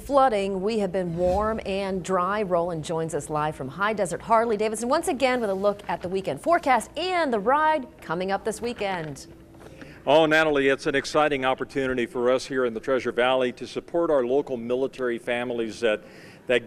Flooding. We have been warm and dry. Roland joins us live from High Desert Harley-Davidson once again with a look at the weekend forecast and the ride coming up this weekend. Oh, Natalie, it's an exciting opportunity for us here in the Treasure Valley to support our local military families that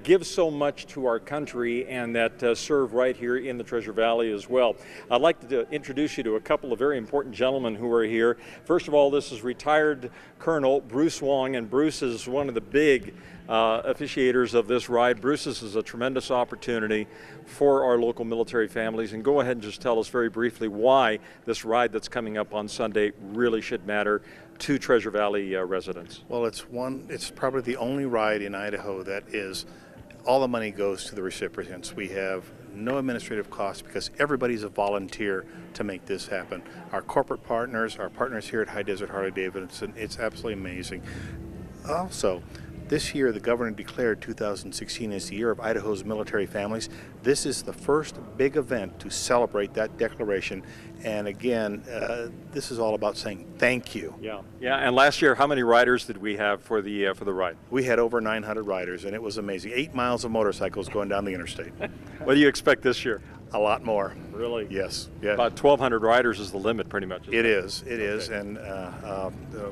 give so much to our country and that serve right here in the Treasure Valley as well. I'd like to introduce you to a couple of very important gentlemen who are here. First of all, this is retired Colonel Bruce Wong, and Bruce is one of the big officiators of this ride. Bruce, this is a tremendous opportunity for our local military families, and go ahead and just tell us very briefly why this ride that's coming up on Sunday really should matter to Treasure Valley residents. Well, it's probably the only ride in Idaho that is all the money goes to the recipients. We have no administrative costs because everybody's a volunteer to make this happen. Our corporate partners, our partners here at High Desert Harley-Davidson, it's absolutely amazing. Also, this year, the governor declared 2016 as the year of Idaho's military families. This is the first big event to celebrate that declaration. And again, this is all about saying thank you. Yeah. And last year, how many riders did we have for the ride? We had over 900 riders, and it was amazing. 8 miles of motorcycles going down the interstate. What do you expect this year? A lot more. Really? Yes. Yeah. About 1,200 riders is the limit, pretty much. It is, and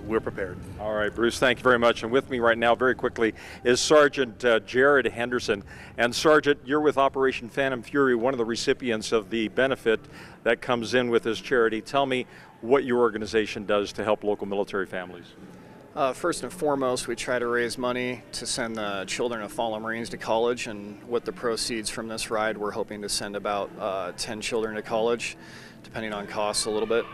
we're prepared. All right, Bruce, thank you very much. And with me right now, very quickly, is Sergeant Jared Henderson. And Sergeant, you're with Operation Phantom Fury, one of the recipients of the benefit that comes in with this charity. Tell me what your organization does to help local military families. First and foremost, we try to raise money to send the children of fallen Marines to college, and with the proceeds from this ride, we're hoping to send about 10 children to college, depending on costs a little bit.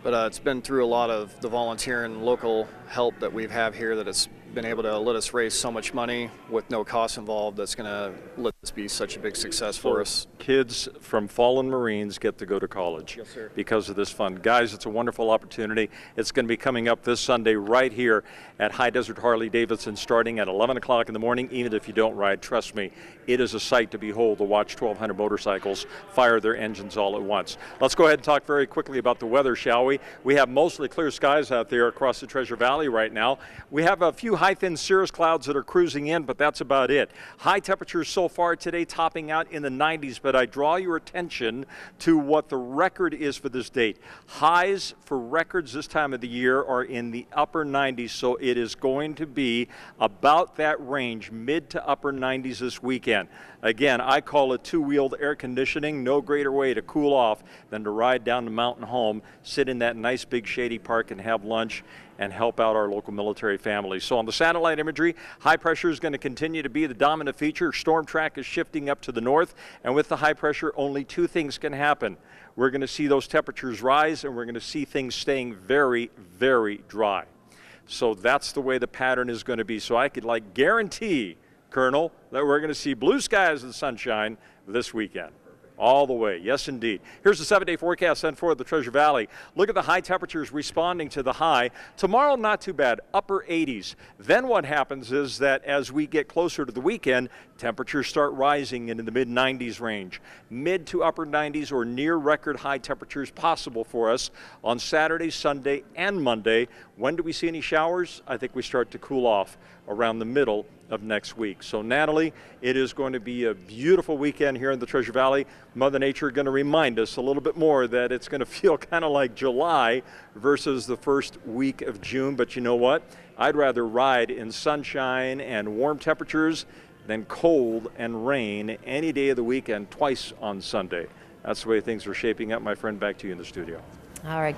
But it's been through a lot of the volunteer and local help that we have here that it's been able to let us raise so much money with no cost involved. That's going to let this be such a big success for us. Kids from fallen Marines get to go to college. Yes, sir. Because of this fund. Guys, it's a wonderful opportunity. It's going to be coming up this Sunday right here at High Desert Harley-Davidson starting at 11 o'clock in the morning. Even if you don't ride, trust me, it is a sight to behold to watch 1,200 motorcycles fire their engines all at once. Let's go ahead and talk very quickly about the weather, shall we? We have mostly clear skies out there across the Treasure Valley right now. We have a few high thin cirrus clouds that are cruising in, but that's about it. High temperatures so far today topping out in the 90s, but I draw your attention to what the record is for this date. Highs for records this time of the year are in the upper 90s, so it is going to be about that range, mid to upper 90s this weekend. Again, I call it two-wheeled air conditioning. No greater way to cool off than to ride down the mountain home, sit in that nice big shady park and have lunch and help out our local military families. So on the satellite imagery, high pressure is going to continue to be the dominant feature. Storm track is shifting up to the north, and with the high pressure, only two things can happen. We're going to see those temperatures rise, and we're going to see things staying very, very dry. So that's the way the pattern is going to be. So I could guarantee, Colonel, that we're going to see blue skies and sunshine this weekend. All the way, yes indeed. Here's the 7-day forecast then for the Treasure Valley. Look at the high temperatures responding to the high. Tomorrow, not too bad, upper 80s. Then what happens is that as we get closer to the weekend, temperatures start rising into the mid-90s range. Mid to upper 90s or near record high temperatures possible for us on Saturday, Sunday, and Monday. When do we see any showers? I think we start to cool off around the middle of next week. So Natalie, it is going to be a beautiful weekend here in the Treasure Valley. Mother Nature going to remind us a little bit more that it's going to feel kind of like July versus the first week of June. But you know what? I'd rather ride in sunshine and warm temperatures than cold and rain any day of the weekend, twice on Sunday. That's the way things are shaping up. My friend, back to you in the studio. All right.